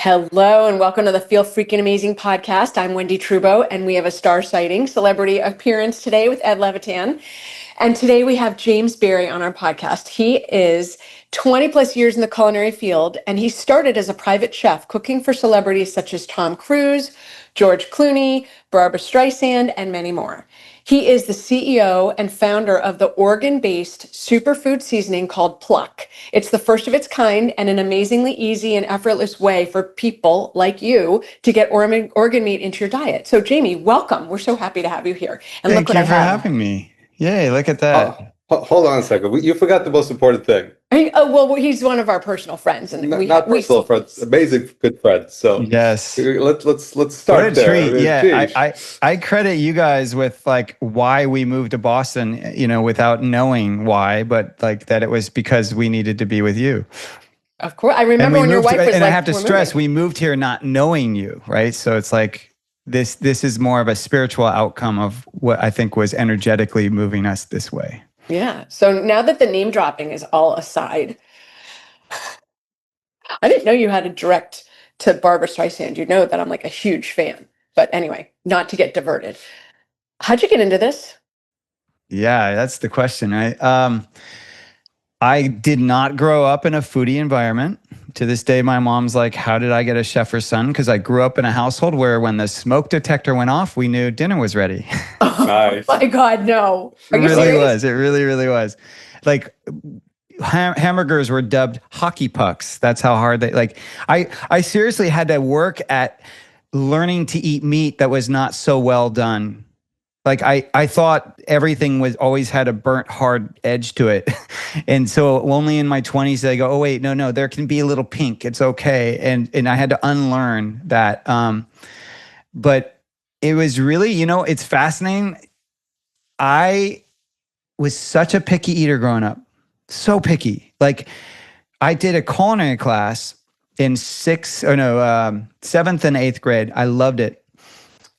Hello and welcome to the Feel Freaking Amazing podcast. I'm Wendy Trubo and we have a star sighting celebrity appearance today with Ed Levitan. And today we have James Barry on our podcast. He is 20 plus years in the culinary field and he started as a private chef cooking for celebrities such as Tom Cruise, George Clooney, Barbara Streisand, and many more. He is the CEO and founder of the Oregon-based superfood seasoning called Pluck. It's the first of its kind and an amazingly easy and effortless way for people like you to get organ meat into your diet. So Jamie, welcome. We're so happy to have you here. And Thank you for having me. Yay, look at that. Hold on a second. You forgot the most important thing. Well, he's one of our personal friends, and not personal friends, amazing good friends. So yes, let's start what a there. treat. Yeah, I credit you guys with like why we moved to Boston, without knowing why, but like that it was because we needed to be with you. Of course, I remember when your wife was like, and I have to stress, we moved here not knowing you, right? So it's like this is more of a spiritual outcome of what I think was energetically moving us this way. Yeah. So now that the name dropping is all aside, I didn't know you had a direct to Barbara Streisand. You know that I'm like a huge fan. But anyway, not to get diverted. How'd you get into this? Yeah, that's the question, right? I did not grow up in a foodie environment. To this day, my mom's like, how did I get a chef for son? Because I grew up in a household where when the smoke detector went off, we knew dinner was ready. Nice. Oh my God, no. It really was. It really, really was. Like hamburgers were dubbed hockey pucks. That's how hard they, like, I seriously had to work at learning to eat meat that was not so well done. Like I thought everything was always had a burnt hard edge to it. And so only in my 20s did I go, oh wait, no, there can be a little pink. It's okay. And I had to unlearn that. But it was really, it's fascinating. I was such a picky eater growing up. So picky. Like I did a culinary class in 7th and 8th grade. I loved it.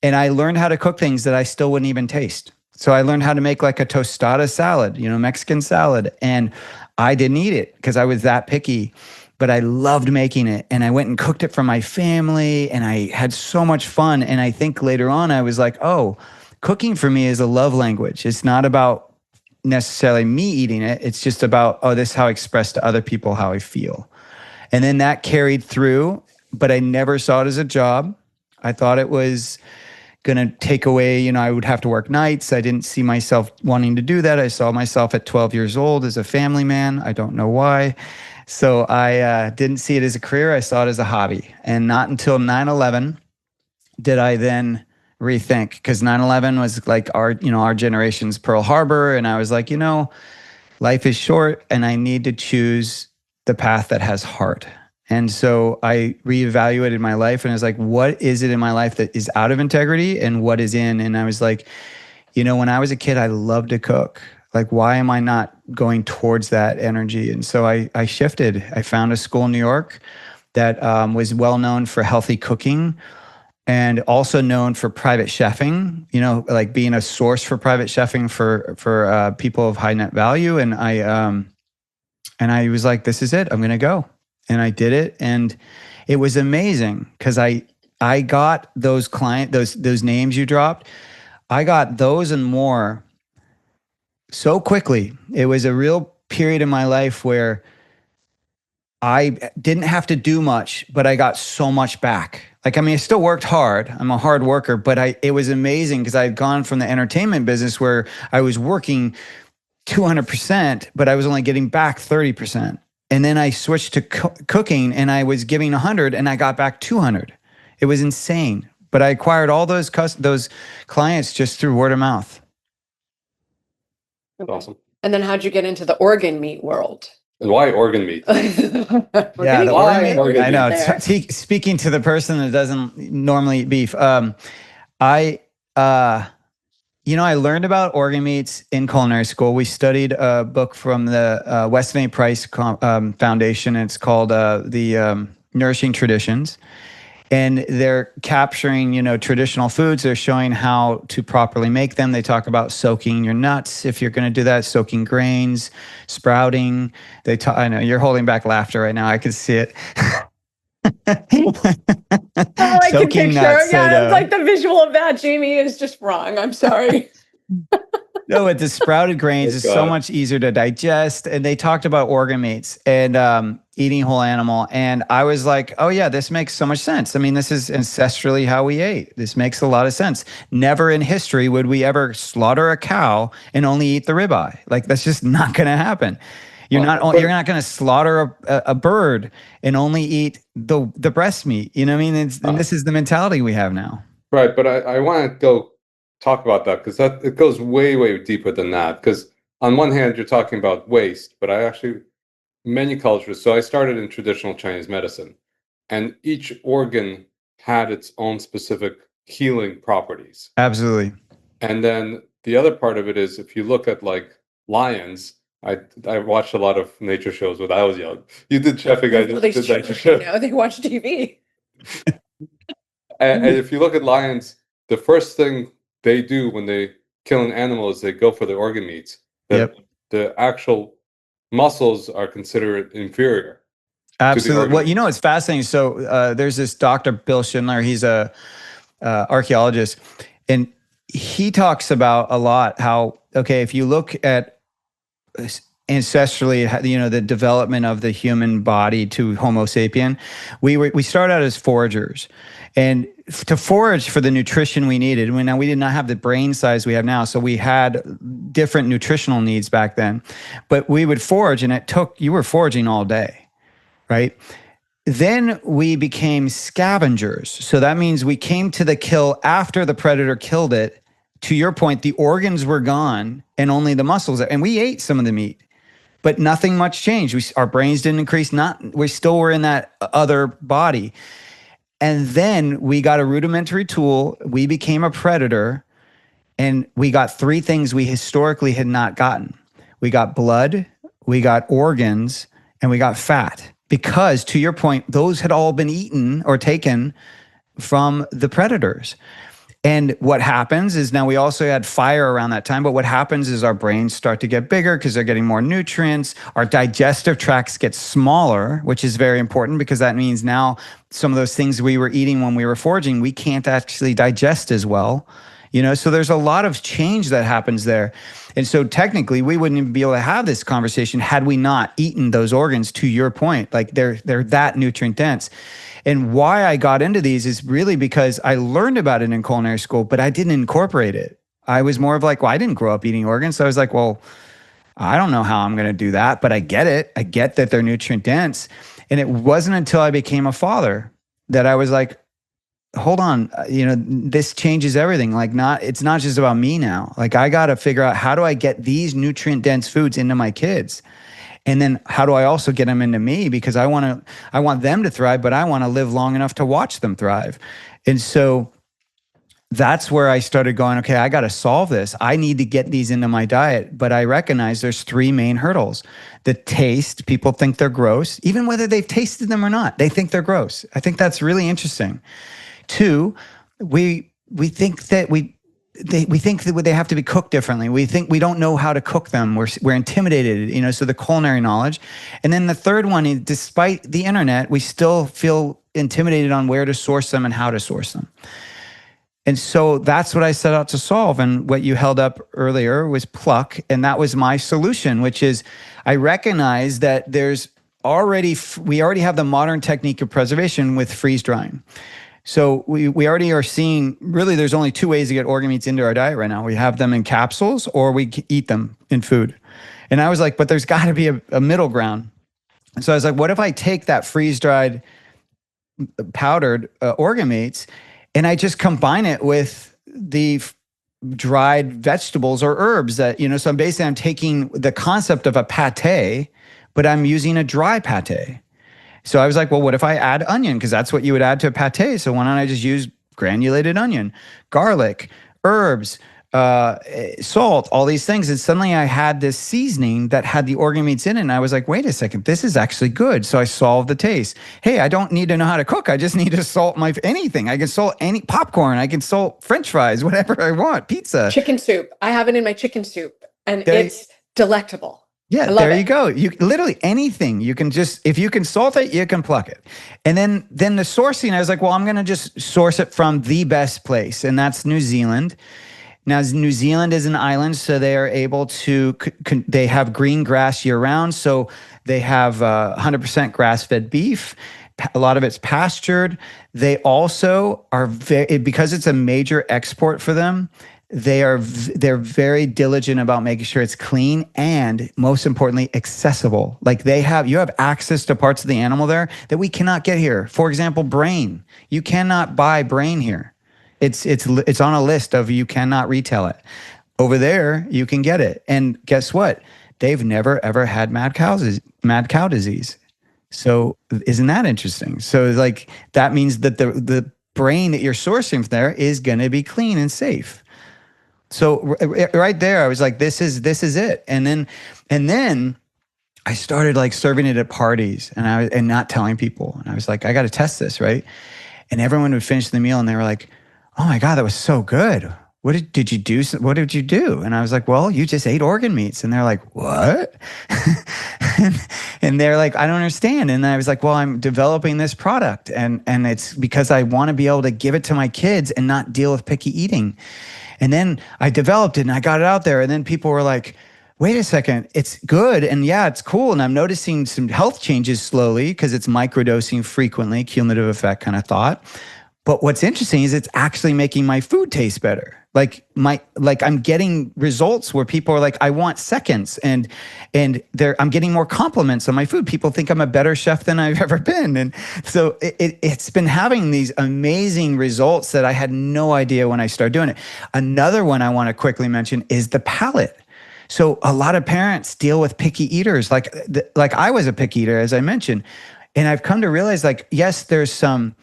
And I learned how to cook things that I still wouldn't even taste. So I learned how to make like a tostada salad, Mexican salad. And I didn't eat it because I was that picky, but I loved making it. And I went and cooked it for my family and I had so much fun. And I think later on I was like, oh, cooking for me is a love language. It's not about necessarily me eating it. It's just about, oh, this is how I express to other people how I feel. And then that carried through, but I never saw it as a job. I thought it was going to take away, I would have to work nights. I didn't see myself wanting to do that. I saw myself at 12 years old as a family man. I don't know why. So I didn't see it as a career. I saw it as a hobby. And not until 9/11 did I then rethink, because 9/11 was like our generation's Pearl Harbor. And I was like, life is short and I need to choose the path that has heart. And so I reevaluated my life and I was like, what is it in my life that is out of integrity and what is in? And I was like, when I was a kid, I loved to cook. Like, why am I not going towards that energy? And so I shifted. I found a school in New York that was well known for healthy cooking and also known for private chefing, like being a source for private chefing for people of high net value. And I was like, this is it. I'm going to go. And I did it, and it was amazing because I got those those names you dropped. I got those and more so quickly. It was a real period in my life where I didn't have to do much, but I got so much back. Like, I still worked hard. I'm a hard worker, but it was amazing because I had gone from the entertainment business where I was working 200%, but I was only getting back 30%. And then I switched to cooking and I was giving 100 and I got back 200. It was insane. But I acquired all those clients just through word of mouth. That's awesome. And then how'd you get into the organ meat world? And why organ meat? Yeah, the organ meat. I know. Speaking to the person that doesn't normally eat beef, I learned about organ meats in culinary school. We studied a book from the Weston A. Price Foundation. It's called the Nourishing Traditions. And they're capturing, traditional foods. They're showing how to properly make them. They talk about soaking your nuts, if you're going to do that, soaking grains, sprouting. I know you're holding back laughter right now. I can see it. All I can Soaking picture, nuts. yeah, it's like the visual of that, Jamie, is just wrong. I'm sorry. No, it's the sprouted grains Oh, is so God. much easier to digest. And they talked about organ meats and eating whole animal. And I was like, oh, yeah, this makes so much sense. I mean, this is ancestrally how we ate. This makes a lot of sense. Never in history would we ever slaughter a cow and only eat the ribeye. Like, that's just not going to happen. You're But not going to slaughter a bird and only eat the breast meat. You know what I mean? And this is the mentality we have now. right, but I want to go talk about that because that it goes way, way deeper than that. Because on one hand, you're talking about waste, but I actually many cultures. So I started in traditional Chinese medicine, and each organ had its own specific healing properties. Absolutely. And then the other part of it is if you look at like lions, I watched a lot of nature shows when I was young. You did chefing, I Well, they did nature should, shows. they watch TV. And if you look at lions, the first thing they do when they kill an animal is they go for the organ meats. Yep. The actual muscles are considered inferior. Absolutely. Well, organ. it's fascinating. So there's this Dr. Bill Schindler. He's a archaeologist, and he talks about a lot how, okay, if you look at ancestrally, the development of the human body to Homo sapien, we start out as foragers, and to forage for the nutrition we needed. Now we did not have the brain size we have now, so we had different nutritional needs back then. But we would forage, and you were foraging all day, right? Then we became scavengers. So that means we came to the kill after the predator killed it. To your point, the organs were gone and only the muscles. And we ate some of the meat, but nothing much changed. Our brains didn't increase. We still were in that other body. And then we got a rudimentary tool. We became a predator, and we got three things we historically had not gotten. We got blood, we got organs, and we got fat. Because, to your point, those had all been eaten or taken from the predators. And what happens is, now we also had fire around that time, but what happens is our brains start to get bigger because they're getting more nutrients. Our digestive tracts get smaller, which is very important because that means now some of those things we were eating when we were foraging, we can't actually digest as well. So there's a lot of change that happens there. And so technically we wouldn't even be able to have this conversation had we not eaten those organs, to your point. Like they're that nutrient dense. And why I got into these is really because I learned about it in culinary school, but I didn't incorporate it. I was more of like, well, I didn't grow up eating organs. So I was like, well, I don't know how I'm going to do that, but I get it. I get that they're nutrient dense. And it wasn't until I became a father that I was like, hold on, this changes everything. It's not just about me now. Like, I got to figure out, how do I get these nutrient dense foods into my kids? And then how do I also get them into me? Because I want them to thrive, but I want to live long enough to watch them thrive. And so that's where I started going, okay, I got to solve this. I need to get these into my diet. But I recognize there's three main hurdles. The taste, people think they're gross, even whether they've tasted them or not, they think they're gross. I think that's really interesting. Two, we think that we think that they have to be cooked differently. We think we don't know how to cook them. We're intimidated, so the culinary knowledge. And then the third one is, despite the internet, we still feel intimidated on where to source them and how to source them. And so that's what I set out to solve. And what you held up earlier was pluck. And that was my solution, which is, I recognize that we already have the modern technique of preservation with freeze drying. So we already are seeing, really, there's only two ways to get organ meats into our diet right now. We have them in capsules, or we eat them in food. And I was like, but there's got to be a middle ground. And so I was like, what if I take that freeze-dried powdered organ meats and I just combine it with the dried vegetables or herbs that, so I'm taking the concept of a pate, but I'm using a dry pate. So I was like, well, what if I add onion? Because that's what you would add to a pate. So why don't I just use granulated onion, garlic, herbs, salt, all these things. And suddenly I had this seasoning that had the organ meats in it. And I was like, wait a second, this is actually good. So I solved the taste. Hey, I don't need to know how to cook. I just need to salt anything. I can salt any popcorn. I can salt French fries, whatever I want, pizza. Chicken soup. I have it in my chicken soup, and it's delectable. Yeah, I love there it. you go. You literally anything. You can just, if you can salt it, you can pluck it. And then the sourcing, I was like, well, I'm going to just source it from the best place, and that's New Zealand. Now, New Zealand is an island, so they are able to, they have green grass year round. So they have 100% grass-fed beef. A lot of it's pastured. They also are very, because it's a major export for them, they're very diligent about making sure it's clean and, most importantly, accessible. Like you have access to parts of the animal there that we cannot get here. For example, brain. You cannot buy brain here. It's on a list of you cannot retail it. Over there, you can get it. And guess what? They've never ever had mad cow disease. So isn't that interesting? So like that means that the brain that you're sourcing from there is going to be clean and safe. So right there, I was like, this is it. And then I started like serving it at parties, and not telling people. And I was like, I got to test this, right? And everyone would finish the meal, and they were like, "Oh my God, that was so good. Did you do? What did you do?" And I was like, "Well, you just ate organ meats." And they're like, "What?" and they're like, "I don't understand." And I was like, "Well, I'm developing this product, and it's because I want to be able to give it to my kids and not deal with picky eating." And then I developed it and I got it out there, and then people were like, wait a second, it's good. And yeah, it's cool. And I'm noticing some health changes slowly because it's microdosing frequently, cumulative effect kind of thought. But what's interesting is it's actually making my food taste better. Like I'm getting results where people are like, I want seconds, and I'm getting more compliments on my food. People think I'm a better chef than I've ever been. And so it's been having these amazing results that I had no idea when I started doing it. Another one I want to quickly mention is the palate. So a lot of parents deal with picky eaters, like I was a picky eater, as I mentioned. And I've come to realize, like, yes, there's some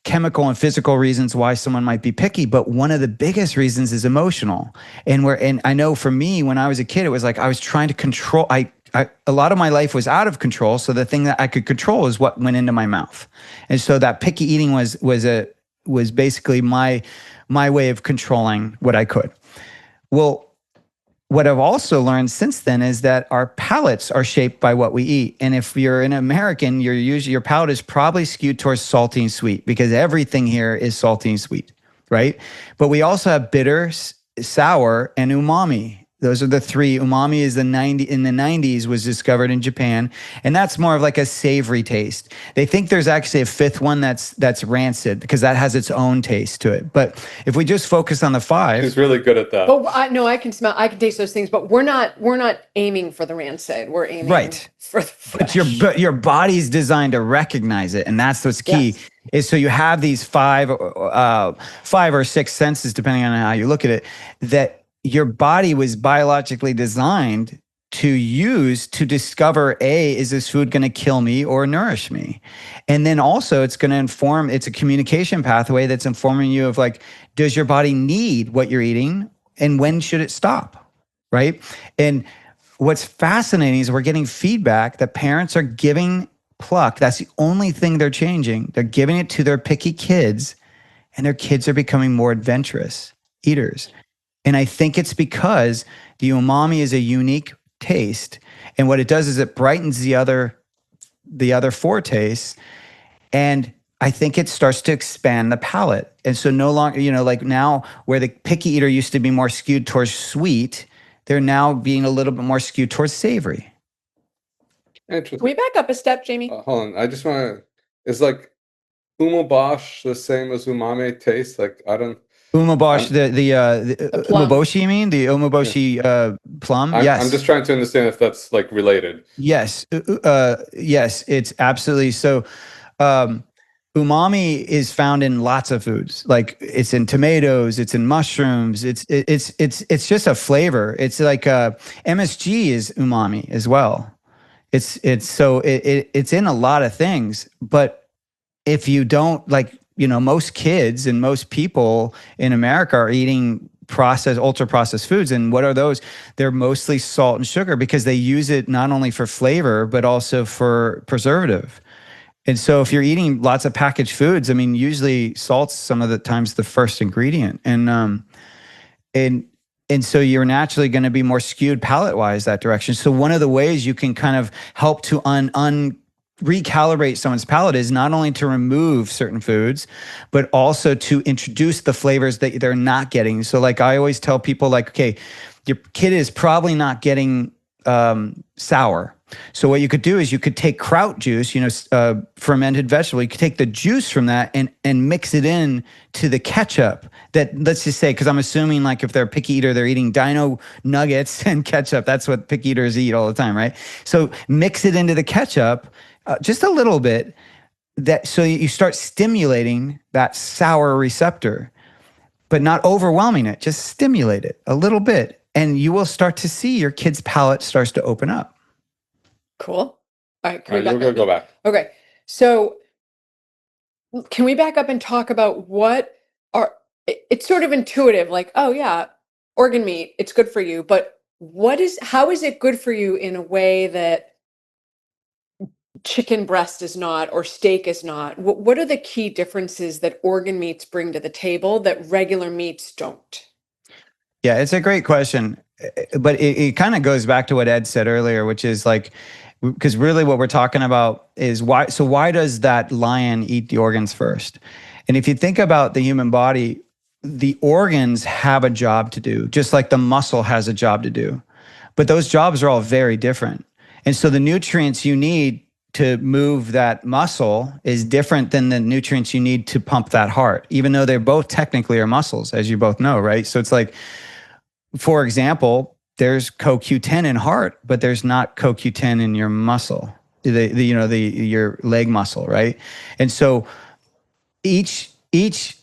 chemical and physical reasons why someone might be picky, but one of the biggest reasons is emotional. And I know for me, when I was a kid, it was like I was trying to control. A lot of my life was out of control, so the thing that I could control is what went into my mouth. And so that picky eating was basically my way of controlling what I could. Well, what I've also learned since then is that our palates are shaped by what we eat. And if you're an American, your palate is probably skewed towards salty and sweet, because everything here is salty and sweet, right? But we also have bitter, sour, and umami. Those are the three. Umami is in the 90s was discovered in Japan, and that's more of like a savory taste. They think there's actually a fifth one that's rancid, because that has its own taste to it. But if we just focus on the five, He's really good at that. But I can taste those things, but we're not aiming for the rancid. We're aiming for the fresh. But your body's designed to recognize it, and that's what's key. Yes. Is so you have these five or six senses, depending on how you look at it, that your body was biologically designed to use to discover, is this food going to kill me or nourish me? And then also it's going to inform, it's a communication pathway that's informing you of like, does your body need what you're eating, and when should it stop, right? And what's fascinating is we're getting feedback that parents are giving pluck. That's the only thing they're changing. They're giving it to their picky kids, and their kids are becoming more adventurous eaters. And I think it's because the umami is a unique taste. And what it does is it brightens the other four tastes. And I think it starts to expand the palate. And so no longer, like now where the picky eater used to be more skewed towards sweet, they're now being a little bit more skewed towards savory. Interesting. Can we back up a step, Jamie? Hold on. I just want to, is like umabosh the same as umami taste? Like, I don't. Umabosh, the umaboshi, you mean? The umaboshi plum? Yes. I'm just trying to understand if that's like related. Yes. Yes, it's absolutely. So umami is found in lots of foods. Like it's in tomatoes, it's in mushrooms, it's just a flavor. It's like MSG is umami as well. It's in a lot of things, but if you don't like, most kids and most people in America are eating ultra processed foods. And what are those? They're mostly salt and sugar, because they use it not only for flavor, but also for preservative. And so if you're eating lots of packaged foods, I mean, usually salt's some of the times the first ingredient. And And so you're naturally going to be more skewed palate-wise that direction. So one of the ways you can kind of help to recalibrate someone's palate is not only to remove certain foods, but also to introduce the flavors that they're not getting. So like I always tell people, like, okay, your kid is probably not getting sour. So what you could do is you could take kraut juice, fermented vegetable. You could take the juice from that and mix it in to the ketchup. That, let's just say, because I'm assuming like if they're a picky eater, they're eating dino nuggets and ketchup. That's what picky eaters eat all the time, right? So mix it into the ketchup, just a little bit. So you start stimulating that sour receptor, but not overwhelming it. Just stimulate it a little bit, and you will start to see your kid's palate starts to open up. Cool. All right. All right, you're going to go back. Okay. So can we back up and talk about it's sort of intuitive, like, oh yeah, organ meat, it's good for you. But how is it good for you in a way that chicken breast is not, or steak is not? What are the key differences that organ meats bring to the table that regular meats don't? Yeah, it's a great question. But it kind of goes back to what Ed said earlier, which is like, because really what we're talking about is why does that lion eat the organs first? And if you think about the human body, the organs have a job to do, just like the muscle has a job to do. But those jobs are all very different. And so the nutrients you need to move that muscle is different than the nutrients you need to pump that heart, even though they're both technically are muscles, as you both know, right? So it's like, for example, there's CoQ10 in heart, but there's not CoQ10 in your muscle, your leg muscle, right? And so each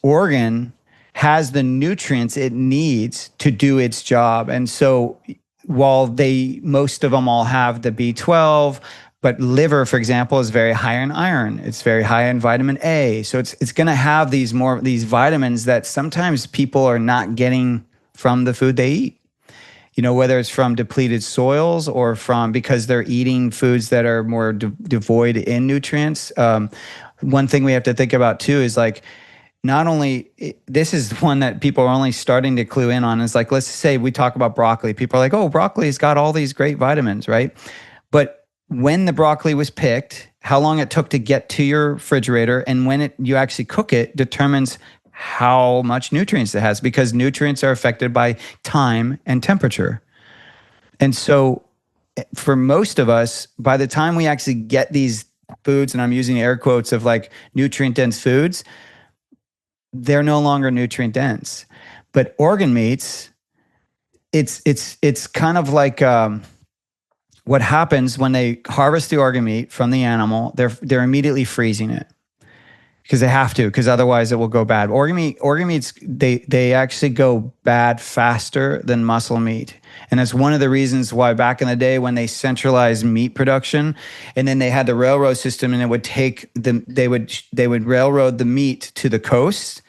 organ has the nutrients it needs to do its job. And so while most of them all have the B12, but liver, for example, is very high in iron. It's very high in vitamin A. So it's going to have these vitamins that sometimes people are not getting from the food they eat. Whether it's from depleted soils or because they're eating foods that are more devoid in nutrients. One thing we have to think about too is like, not only, this is one that people are only starting to clue in on, is like, let's say we talk about broccoli. People are like, oh, broccoli's got all these great vitamins, right? But when the broccoli was picked, how long it took to get to your refrigerator, and when you actually cook it determines how much nutrients it has, because nutrients are affected by time and temperature. And so for most of us, by the time we actually get these foods, and I'm using air quotes of like nutrient dense foods, they're no longer nutrient dense. But organ meats, it's kind of like what happens when they harvest the organ meat from the animal. They're immediately freezing it, because they have to, because otherwise it will go bad. Organ meats, they actually go bad faster than muscle meat. And that's one of the reasons why back in the day when they centralized meat production, and then they had the railroad system, and it would they would railroad the meat to the coast,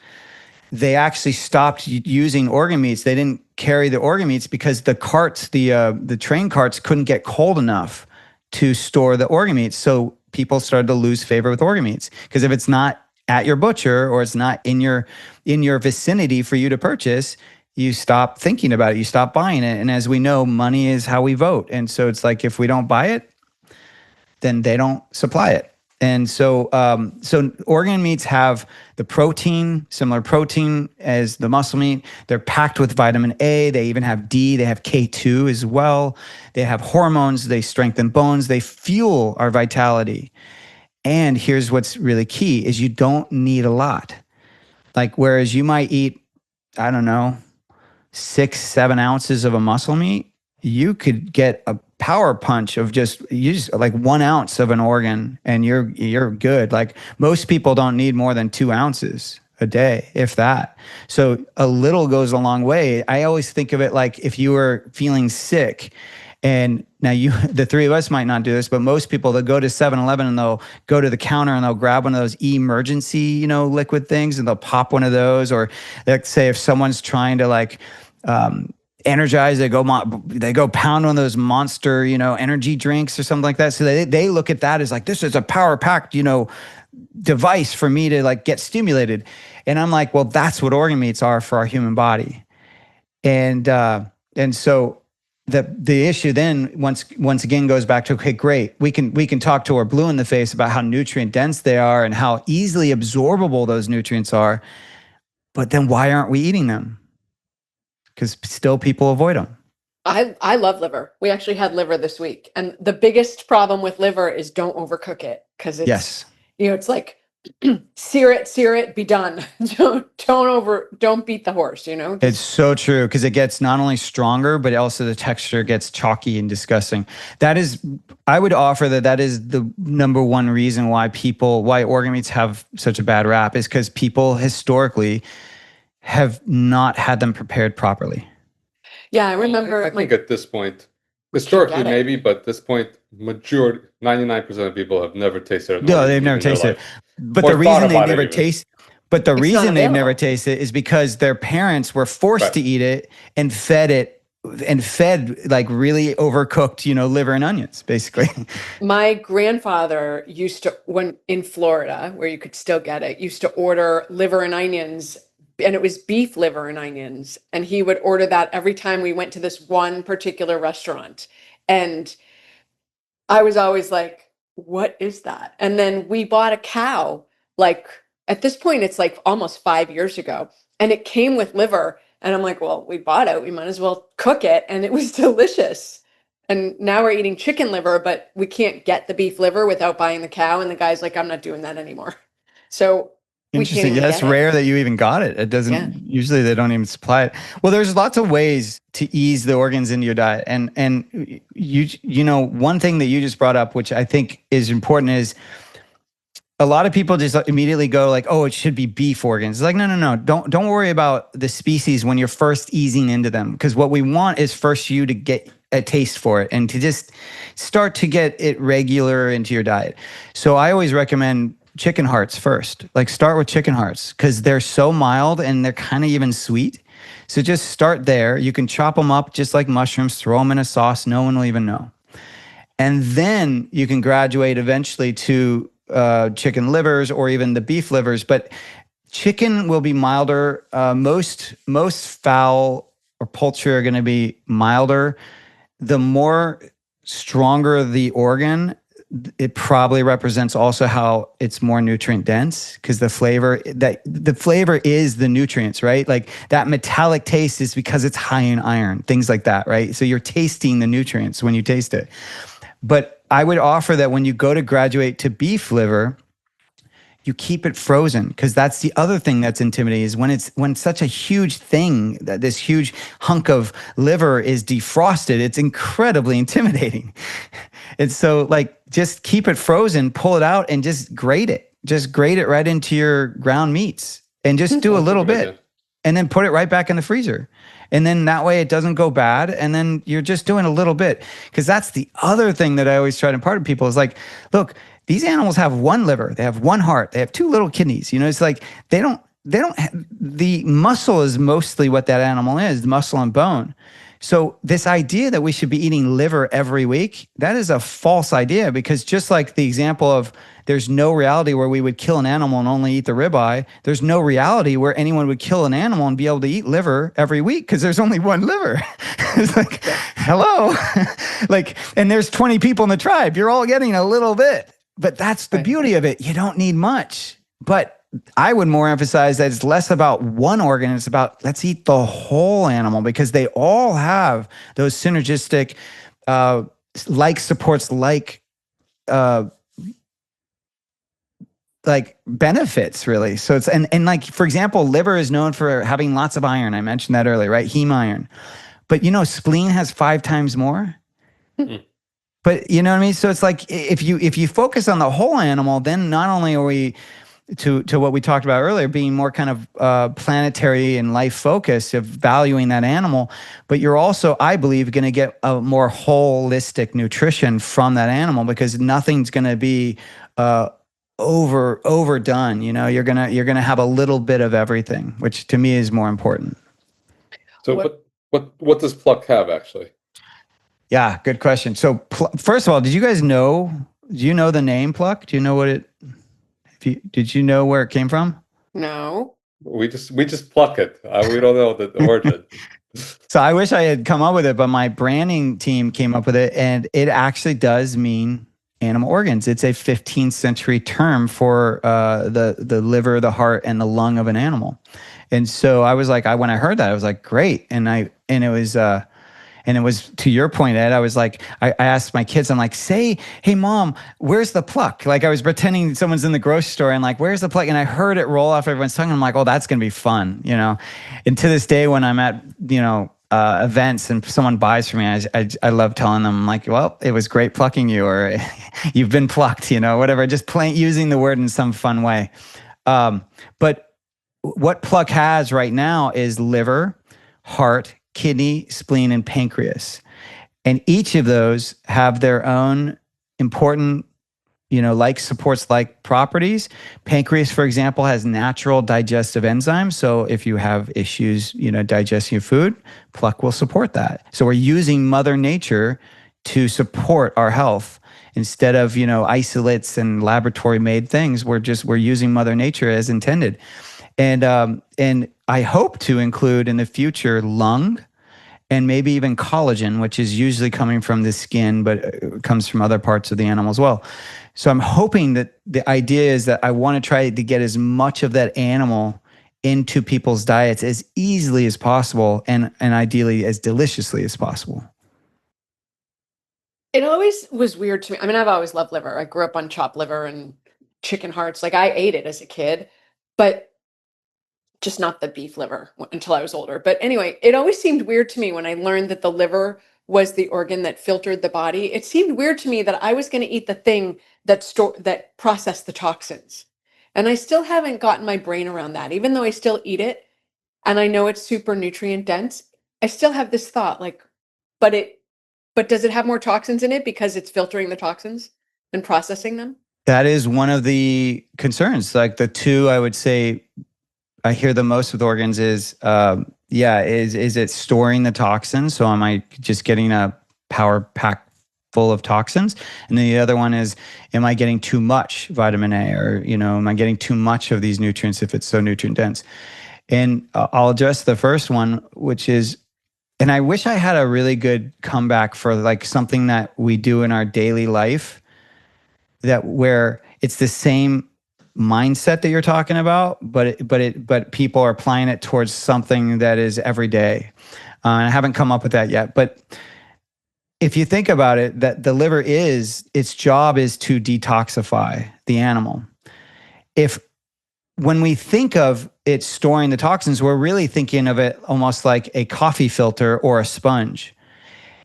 they actually stopped using organ meats. They didn't carry the organ meats because the carts, the train carts couldn't get cold enough to store the organ meats. So people started to lose favor with organ meats, because if it's not at your butcher or it's not in your vicinity for you to purchase, you stop thinking about it, you stop buying it. And as we know, money is how we vote. And so it's like, if we don't buy it, then they don't supply it. And so organ meats have the protein, similar protein as the muscle meat. They're packed with vitamin A. They even have D. They have K2 as well. They have hormones. They strengthen bones. They fuel our vitality. And here's what's really key is you don't need a lot. Like, whereas you might eat, I don't know, 6-7 ounces of a muscle meat, you could get a power punch of just like 1 ounce of an organ, and you're good. Like, most people don't need more than 2 ounces a day, if that. So a little goes a long way. I always think of it like if you were feeling sick, and now the three of us might not do this, but most people, they'll go to 7-Eleven and they'll go to the counter and they'll grab one of those emergency, liquid things, and they'll pop one of those. Or let's say if someone's trying to like energize, they go pound one of those monster, energy drinks or something like that. So they look at that as like, this is a power packed, device for me to like get stimulated. And I'm like, well, that's what organ meats are for our human body. And And so the issue then once again goes back to, okay, great. We can talk to our blue in the face about how nutrient dense they are and how easily absorbable those nutrients are. But then why aren't we eating them? Because still people avoid them. I love liver. We actually had liver this week. And the biggest problem with liver is don't overcook it, because it's, Yes. it's like sear it, be done. Don't beat the horse, It's so true, because it gets not only stronger, but also the texture gets chalky and disgusting. I would offer that is the number one reason why organ meats have such a bad rap, is because people historically have not had them prepared properly. Yeah, I remember. I think at this point, historically maybe, but at this point, 99% of people have never tasted it. No, they've never tasted it. But the reason they've never tasted it is because their parents were forced to eat it and fed like really overcooked, liver and onions, basically. My grandfather used to, when in Florida, where you could still get it, used to order liver and onions, and it was beef liver and onions. And he would order that every time we went to this one particular restaurant. And I was always like, what is that? And then we bought a cow, like at this point, it's like almost 5 years ago, and it came with liver. And I'm like, well, we bought it, we might as well cook it. And it was delicious. And now we're eating chicken liver, but we can't get the beef liver without buying the cow. And the guy's like, I'm not doing that anymore. So interesting. Yeah, it's rare that you even got it. It doesn't, usually they don't even supply it. Well, there's lots of ways to ease the organs into your diet. And one thing that you just brought up, which I think is important, is a lot of people just immediately go like, oh, it should be beef organs. It's like, no. Don't worry about the species when you're first easing into them. Because what we want is first you to get a taste for it and to just start to get it regular into your diet. So I always recommend chicken hearts first. Like, start with chicken hearts because they're so mild and they're kind of even sweet. So just start there. You can chop them up just like mushrooms, throw them in a sauce. No one will even know. And then you can graduate eventually to chicken livers or even the beef livers. But chicken will be milder. Most fowl or poultry are going to be milder. The more stronger the organ, it probably represents also how it's more nutrient dense, because the flavor is the nutrients, right? Like that metallic taste is because it's high in iron, things like that, right? So you're tasting the nutrients when you taste it. But I would offer that when you go to graduate to beef liver, you keep it frozen, because that's the other thing that's intimidating, is when such a huge thing, that this huge hunk of liver is defrosted, it's incredibly intimidating. And so just keep it frozen, pull it out, and just grate it. Just grate it right into your ground meats and just do a little bit and then put it right back in the freezer. And then that way it doesn't go bad. And then you're just doing a little bit, because that's the other thing that I always try to impart to people is like, look, these animals have one liver, they have one heart, they have two little kidneys. It's like the muscle is mostly what that animal is, the muscle and bone. So this idea that we should be eating liver every week, that is a false idea, because just like the example of there's no reality where we would kill an animal and only eat the ribeye, there's no reality where anyone would kill an animal and be able to eat liver every week, because there's only one liver. It's like, hello. And there's 20 people in the tribe. You're all getting a little bit. But that's the beauty of it. You don't need much. But I would more emphasize that it's less about one organ. It's about, let's eat the whole animal, because they all have those synergistic supports, benefits, really. So it's, and like, for example, liver is known for having lots of iron. I mentioned that earlier, right? Heme iron. But spleen has 5 times more. But you know what I mean? So it's like, if you focus on the whole animal, then not only are we, to what we talked about earlier, being more kind of planetary and life focused of valuing that animal, but you're also, I believe, going to get a more holistic nutrition from that animal, because nothing's going to be overdone. You're gonna have a little bit of everything, which to me is more important. So what does pluck have actually? Yeah, good question. So first of all, did you guys know? Do you know the name pluck? Do you know what it? Did you know where it came from? No. We just pluck it. We don't know the origin. So I wish I had come up with it, but my branding team came up with it, and it actually does mean animal organs. It's a 15th century term for the liver, the heart, and the lung of an animal. And so I was like, when I heard that, I was like, great. And it was to your point, Ed. I was like, I asked my kids, I'm like, hey, mom, where's the pluck? Like I was pretending someone's in the grocery store and like, where's the pluck? And I heard it roll off everyone's tongue. And I'm like, oh, that's going to be fun, you know? And to this day, when I'm at, events and someone buys for me, I love telling them like, well, it was great plucking you, or you've been plucked, whatever, just using the word in some fun way. But what pluck has right now is liver, heart, kidney, spleen, and pancreas. And each of those have their own important, like properties. Pancreas, for example, has natural digestive enzymes. So if you have issues, digesting your food, pluck will support that. So we're using Mother Nature to support our health. Instead of, isolates and laboratory made things, we're using Mother Nature as intended. And I hope to include in the future lung and maybe even collagen, which is usually coming from the skin, but comes from other parts of the animal as well. So I'm hoping that the idea is that I want to try to get as much of that animal into people's diets as easily as possible, and ideally as deliciously as possible. It always was weird to me. I mean, I've always loved liver. I grew up on chopped liver and chicken hearts. Like I ate it as a kid, but just not the beef liver until I was older. But anyway, it always seemed weird to me when I learned that the liver was the organ that filtered the body. It seemed weird to me that I was going to eat the thing that processed the toxins. And I still haven't gotten my brain around that. Even though I still eat it and I know it's super nutrient dense, I still have this thought like, but does it have more toxins in it because it's filtering the toxins and processing them? That is one of the concerns. Like the two, I would say, I hear the most with organs is it storing the toxins? So am I just getting a power pack full of toxins? And then the other one is, am I getting too much vitamin A, or, am I getting too much of these nutrients if it's so nutrient dense? And I'll address the first one, which is, and I wish I had a really good comeback for like something that we do in our daily life where it's the same mindset that you're talking about, but people are applying it towards something that is every day. And I haven't come up with that yet. But if you think about it, that the liver its job is to detoxify the animal. When we think of it storing the toxins, we're really thinking of it almost like a coffee filter or a sponge.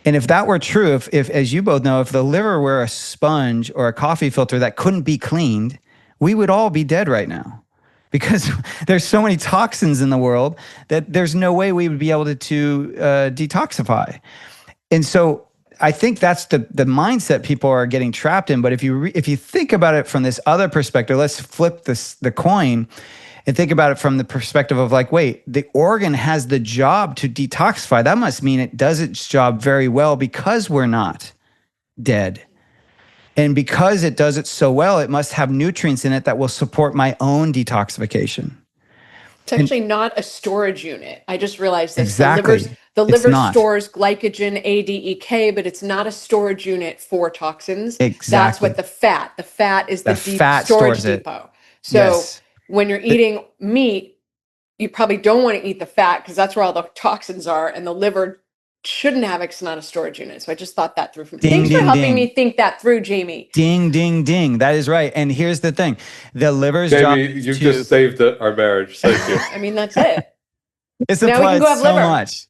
And if that were true, if as you both know, if the liver were a sponge or a coffee filter that couldn't be cleaned, we would all be dead right now, because there's so many toxins in the world that there's no way we would be able to detoxify. And so I think that's the mindset people are getting trapped in. But if you think about it from this other perspective, let's flip the coin and think about it from the perspective of like, wait, the organ has the job to detoxify. That must mean it does its job very well because we're not dead. And because it does it so well, it must have nutrients in it that will support my own detoxification. It's actually not a storage unit. I just realized this. Exactly. The liver stores glycogen, ADEK, but it's not a storage unit for toxins. Exactly. That's what the fat is the deep storage depot. So yes. When you're eating meat, you probably don't want to eat the fat because that's where all the toxins are, and the liver shouldn't have it because it's not a storage unit. So I just thought that through. Thanks for helping me think that through, Jamie. Ding, ding, ding. That is right. And here's the thing. The liver's Jamie, job you've just saved our marriage. Thank you. I mean, that's it. It's applied so much.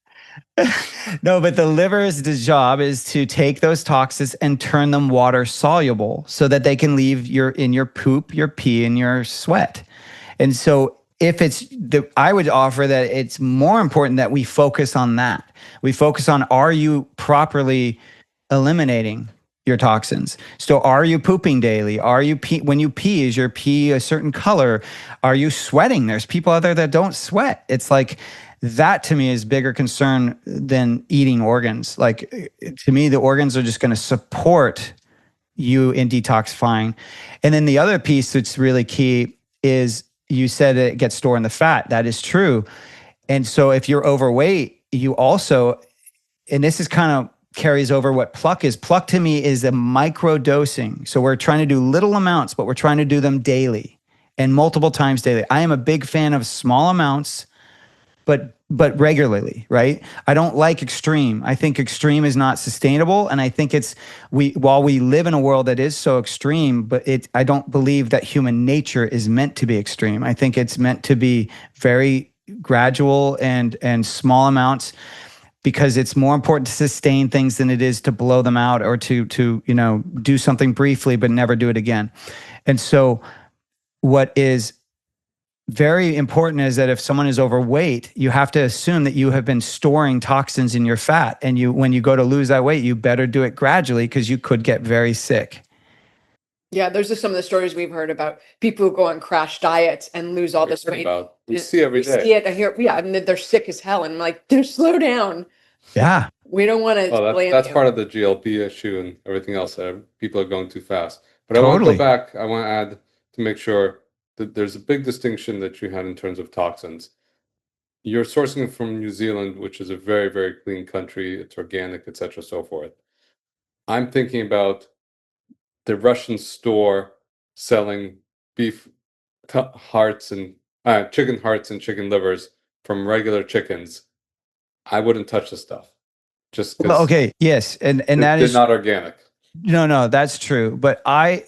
No, but the liver's job is to take those toxins and turn them water soluble so that they can leave in your poop, your pee, and your sweat. And so I would offer that it's more important that we focus on that. We focus on, are you properly eliminating your toxins? So are you pooping daily? When you pee, is your pee a certain color? Are you sweating? There's people out there that don't sweat. It's like, that to me is bigger concern than eating organs. Like, to me, the organs are just going to support you in detoxifying. And then the other piece that's really key is, you said it gets stored in the fat. That is true. And so if you're overweight, you also, and this is kind of carries over what pluck is. Pluck to me is a micro dosing. So we're trying to do little amounts, but we're trying to do them daily and multiple times daily. I am a big fan of small amounts, but regularly, right? I don't like extreme. I think extreme is not sustainable. And I think while we live in a world that is so extreme, but I don't believe that human nature is meant to be extreme. I think it's meant to be very gradual and small amounts, because it's more important to sustain things than it is to blow them out or to do something briefly but never do it again. And so what is very important is that if someone is overweight, you have to assume that you have been storing toxins in your fat. And when you go to lose that weight, you better do it gradually, because you could get very sick. Yeah, those are some of the stories we've heard about people who go on crash diets and lose all this weight. We see every day. We see it here. Yeah, and they're sick as hell. And I'm like, dude, slow down. Yeah. We don't want to blame that's you. part of the GLP issue and everything else. People are going too fast. But Totally. I want to go back. I want to add to make sure that there's a big distinction that you had in terms of toxins. You're sourcing from New Zealand, which is a very, very clean country. It's organic, etc., so forth. I'm thinking about the Russian store selling beef hearts and chicken hearts and chicken livers from regular chickens. I wouldn't touch the stuff. Just because. Well, okay. Yes. And that is not organic. No, that's true. But I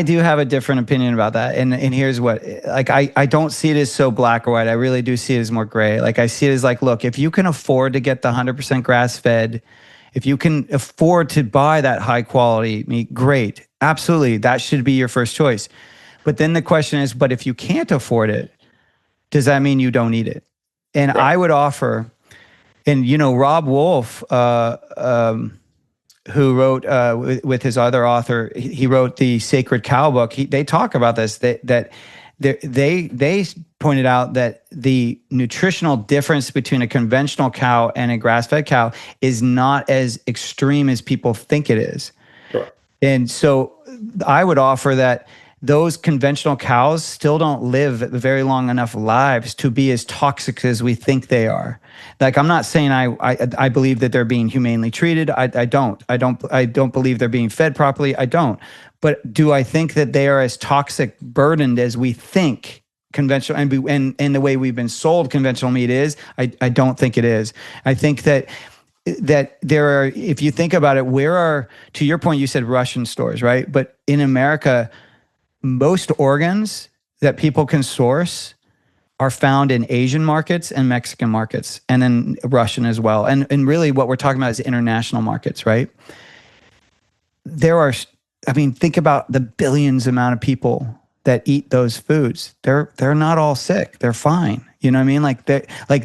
do have a different opinion about that. And here's what, like, I don't see it as so black or white. I really do see it as more gray. Like, I see it as like, look, if you can afford to get the 100% grass fed, if you can afford to buy that high quality meat, great. Absolutely. That should be your first choice. But then the question is, but if you can't afford it, does that mean you don't eat it? And right. I would offer, and Rob Wolf, who wrote with his other author, he wrote the Sacred Cow book. They talk about this, that they pointed out that the nutritional difference between a conventional cow and a grass-fed cow is not as extreme as people think it is. Sure. And so I would offer that those conventional cows still don't live very long enough lives to be as toxic as we think they are. Like, I'm not saying I believe that they're being humanely treated. I don't believe they're being fed properly. I don't. But do I think that they are as toxic burdened as we think conventional and the way we've been sold conventional meat is? I don't think it is. I think that there are, if you think about it, to your point, you said Russian stores, right? But in America, most organs that people can source are found in Asian markets and Mexican markets, and then Russian as well. And really what we're talking about is international markets, right? Think about the billions amount of people that eat those foods. They're not all sick. They're fine. You know what I mean? Like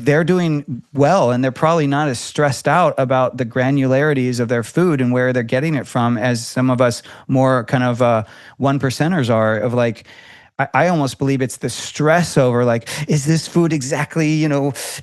they're doing well, and they're probably not as stressed out about the granularities of their food and where they're getting it from as some of us more kind of one percenters are, of like, I almost believe it's the stress over, like, is this food exactly,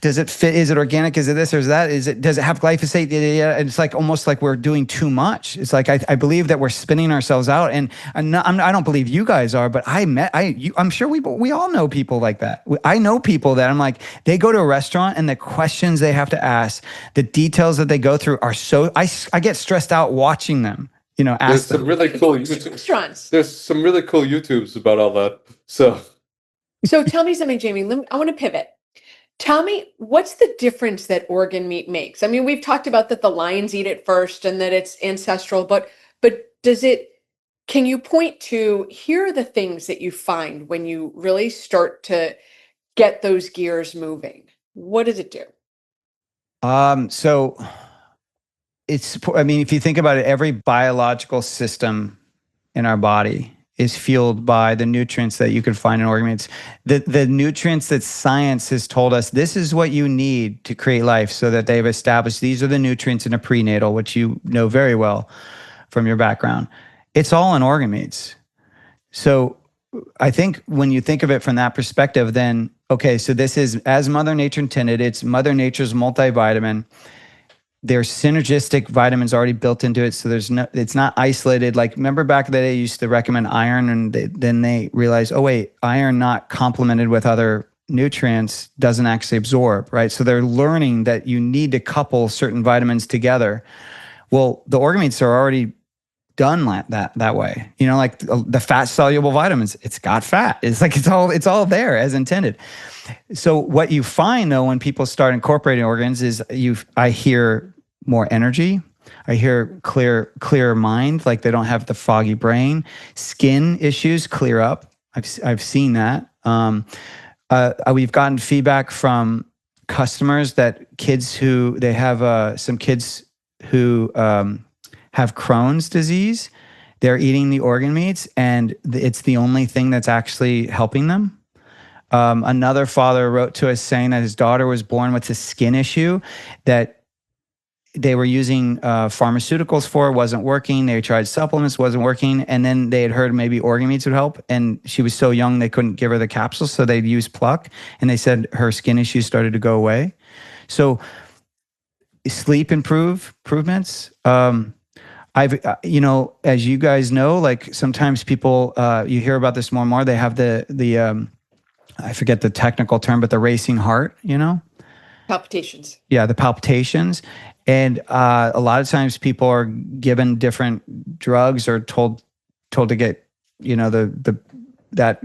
does it fit? Is it organic? Is it this or is that? Does it have glyphosate? Yeah. And it's like almost like we're doing too much. It's like, I believe that we're spinning ourselves out, and I don't believe you guys are, but I'm sure we all know people like that. I know people that I'm like, they go to a restaurant and the questions they have to ask, the details that they go through are so, I get stressed out watching them. There's some really cool restaurants. There's some really cool YouTubes about all that. So tell me something, Jamie. I want to pivot. Tell me, what's the difference that organ meat makes? I mean, we've talked about that the lions eat it first and that it's ancestral, but can you point to, here are the things that you find when you really start to get those gears moving? What does it do? So if you think about it, every biological system in our body is fueled by the nutrients that you can find in organ meats. The nutrients that science has told us, this is what you need to create life, so that they've established these are the nutrients in a prenatal, which you know very well from your background. It's all in organ meats. So I think when you think of it from that perspective, then, okay, so this is, as Mother Nature intended, it's Mother Nature's multivitamin. There's synergistic vitamins already built into it, so it's not isolated. Like, remember back in the day, you used to recommend iron, and then they realized, oh wait, iron not complemented with other nutrients doesn't actually absorb, right? So they're learning that you need to couple certain vitamins together. Well, the organ meats are already done that way. You know, like the fat soluble vitamins, it's got fat. It's like it's all there as intended. So what you find though when people start incorporating organs is I hear more energy. I hear clearer mind, like they don't have the foggy brain. Skin issues clear up. I've seen that. We've gotten feedback from customers that they have some kids who have Crohn's disease. They're eating the organ meats, and it's the only thing that's actually helping them. Another father wrote to us saying that his daughter was born with a skin issue that they were using pharmaceuticals for, wasn't working. They tried supplements, wasn't working. And then they had heard maybe organ meats would help. And she was so young, they couldn't give her the capsules. So they'd use pluck. And they said her skin issues started to go away. So sleep improvements. As you guys know, like sometimes people, you hear about this more and more. They have the I forget the technical term, but the racing heart, Palpitations. Yeah, the palpitations. And a lot of times people are given different drugs or told to get, that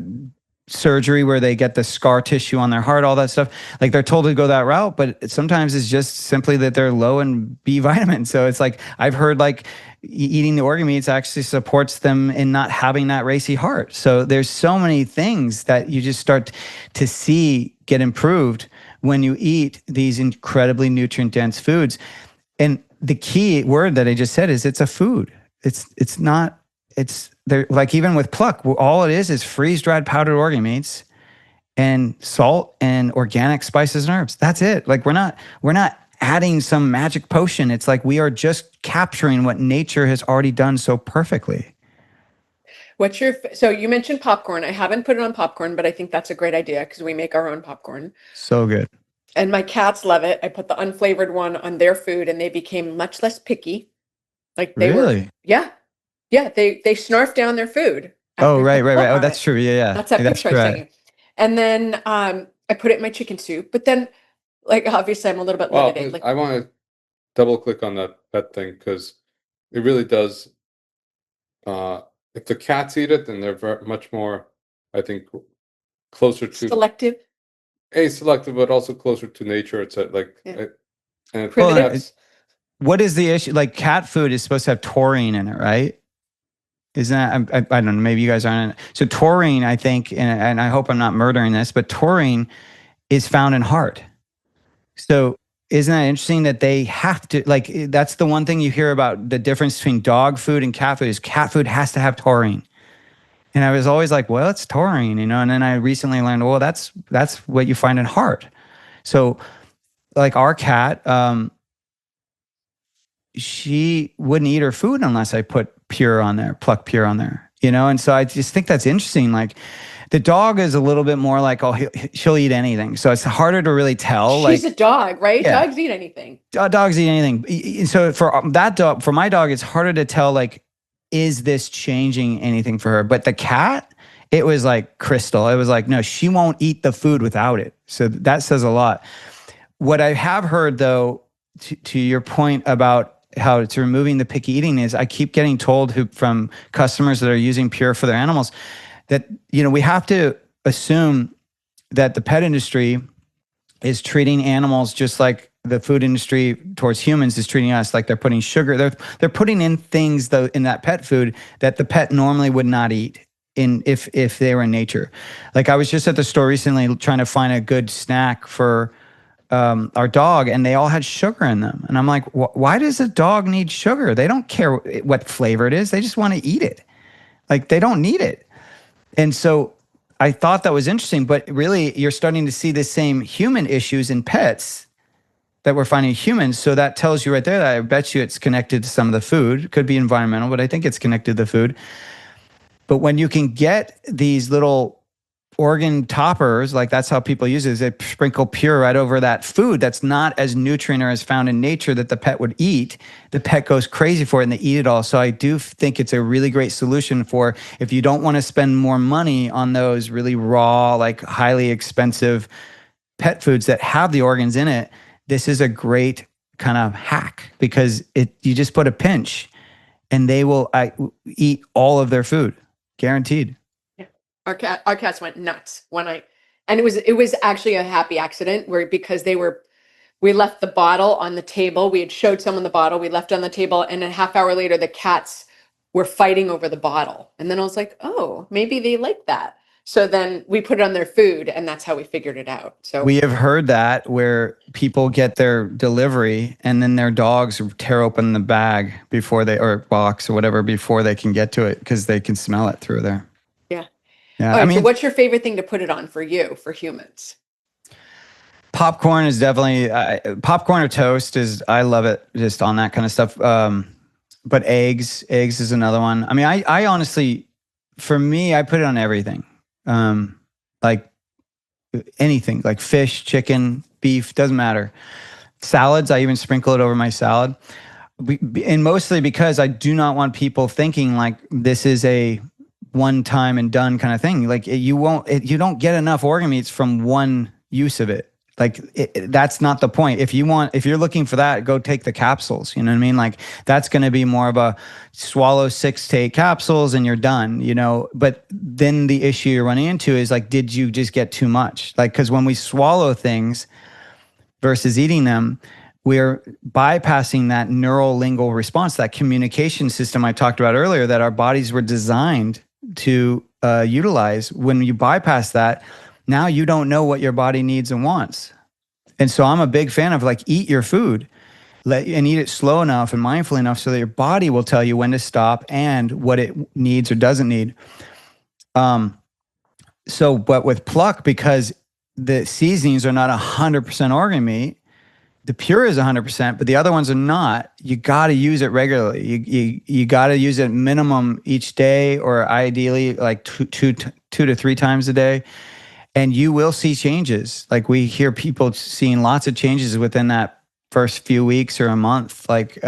surgery where they get the scar tissue on their heart, all that stuff. Like they're told to go that route, but sometimes it's just simply that they're low in B vitamins. So it's like, I've heard like eating the organ meats actually supports them in not having that racy heart. So there's so many things that you just start to see get improved when you eat these incredibly nutrient dense foods. And the key word that I just said is it's a food. It's not, it's there, like even with pluck, all it is freeze dried powdered organ meats and salt and organic spices and herbs. That's it. Like we're not adding some magic potion. It's like we are just capturing what nature has already done so perfectly. So you mentioned popcorn. I haven't put it on popcorn, but I think that's a great idea because we make our own popcorn. So good. And my cats love it. I put the unflavored one on their food and they became much less picky. Like they really? were, yeah. Yeah, they snarf down their food. Oh, right. Oh, that's true. Yeah. That's that picture I was taking. And then I put it in my chicken soup. But then, like, obviously I'm a little bit limited. Like, I want to double click on that thing because it really does. If the cats eat it, then they're very much more, I think, closer to selective, but also closer to nature. It's like, and what is the issue? Like cat food is supposed to have taurine in it, right? Isn't that, I don't know, maybe you guys aren't. So taurine, I think, and I hope I'm not murdering this, but taurine is found in heart. So isn't that interesting that they have to, like, that's the one thing you hear about the difference between dog food and cat food is cat food has to have taurine. And I was always like, well, it's taurine, and then I recently learned, well, that's what you find in heart. So like our cat, she wouldn't eat her food unless I put pure on there, pluck pure on there, And so I just think that's interesting. Like the dog is a little bit more like, oh, she'll eat anything. So it's harder to really tell. She's a dog, right? Yeah. Dogs eat anything. Dogs eat anything. So for that dog, for my dog, it's harder to tell, like, is this changing anything for her? But the cat, it was like crystal. It was like, no, she won't eat the food without it. So that says a lot. What I have heard though, to your point about how it's removing the picky eating is I keep getting told from customers that are using pure for their animals that, we have to assume that the pet industry is treating animals just like the food industry towards humans is treating us, like they're putting sugar. They're putting in things though in that pet food that the pet normally would not eat if they were in nature. Like I was just at the store recently trying to find a good snack for our dog, and they all had sugar in them. And I'm like, why does a dog need sugar? They don't care what flavor it is. They just want to eat it. Like they don't need it. And so I thought that was interesting, but really you're starting to see the same human issues in pets that we're finding in humans. So that tells you right there that I bet you it's connected to some of the food. It could be environmental, but I think it's connected to the food. But when you can get these little organ toppers, like that's how people use it, is they sprinkle Pure right over that food that's not as nutrient or as found in nature that the pet would eat. The pet goes crazy for it and they eat it all. So I do think it's a really great solution for if you don't want to spend more money on those really raw, like highly expensive pet foods that have the organs in it. This is a great kind of hack because you just put a pinch and they will eat all of their food, guaranteed. Yeah. Our cats went nuts and it was actually a happy accident because we left the bottle on the table. We had showed someone the bottle, we left it on the table, and a half hour later, the cats were fighting over the bottle. And then I was like, oh, maybe they like that. So then we put it on their food, and that's how we figured it out. So we have heard that where people get their delivery and then their dogs tear open the bag or box or whatever before they can get to it because they can smell it through there. Yeah. Yeah. All right, so what's your favorite thing to put it on for humans? Popcorn is definitely popcorn or toast I love it just on that kind of stuff. But eggs is another one. I mean, I honestly, for me, I put it on everything. Like anything, like fish, chicken, beef, doesn't matter. Salads, I even sprinkle it over my salad. And mostly because I do not want people thinking like this is a one time and done kind of thing. Like you don't get enough organ meats from one use of it. Like that's not the point. If you're looking for that, go take the capsules. You know what I mean? Like that's going to be more of a swallow 6 to 8 capsules and you're done, you know? But then the issue you're running into is like, did you just get too much? Like, cause when we swallow things versus eating them, we're bypassing that neurolingual response, that communication system I talked about earlier that our bodies were designed to utilize. When you bypass that, now you don't know what your body needs and wants. And so I'm a big fan of like, eat your food and eat it slow enough and mindful enough so that your body will tell you when to stop and what it needs or doesn't need. But with Pluck, because the seasonings are not 100% organ meat, the Pure is 100%, but the other ones are not. You got to use it regularly. You got to use it minimum each day, or ideally like two to 3 times a day. And you will see changes. Like we hear people seeing lots of changes within that first few weeks or a month. Like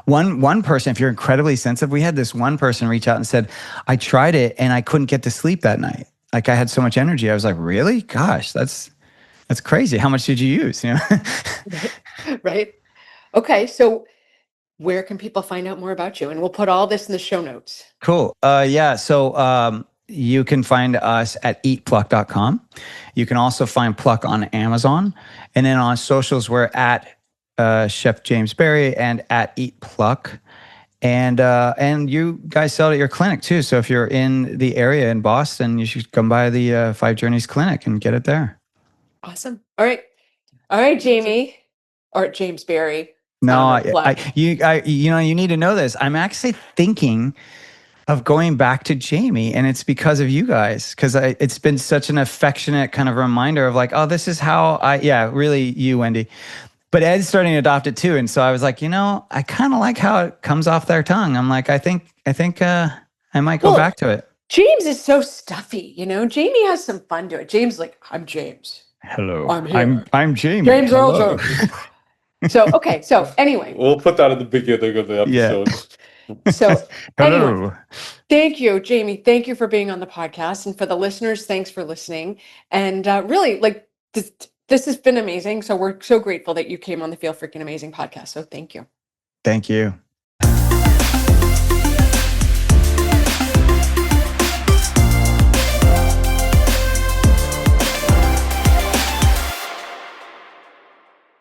one person, if you're incredibly sensitive, we had this one person reach out and said, I tried it and I couldn't get to sleep that night. Like I had so much energy. I was like, really? Gosh, that's crazy. How much did you use? You know? Right. Okay. So where can people find out more about you? And we'll put all this in the show notes. Cool. Yeah. So you can find us at eatpluck.com. You can also find Pluck on Amazon. And then on socials, we're at Chef James Berry and at Eat Pluck. And you guys sell it at your clinic too. So if you're in the area in Boston, you should come by the 5 Journeys clinic and get it there. Awesome. All right, Jamie or James Berry. No, you need to know this. I'm actually thinking of going back to Jamie, and it's because of you guys, because it's been such an affectionate kind of reminder of like, oh, this is how really you, Wendy. But Ed's starting to adopt it too, and so I was like, I kind of like how it comes off their tongue. I'm like, I think I might go back to it. James is so stuffy, Jamie has some fun to it. James is like, I'm James. Hello, I'm Jamie. James also. So anyway, we'll put that at the beginning of the episode. Yeah. So anyway, thank you, Jamie. Thank you for being on the podcast, and for the listeners, thanks for listening. And really, like this has been amazing. So we're so grateful that you came on the Feel Freaking Amazing podcast. So thank you. Thank you.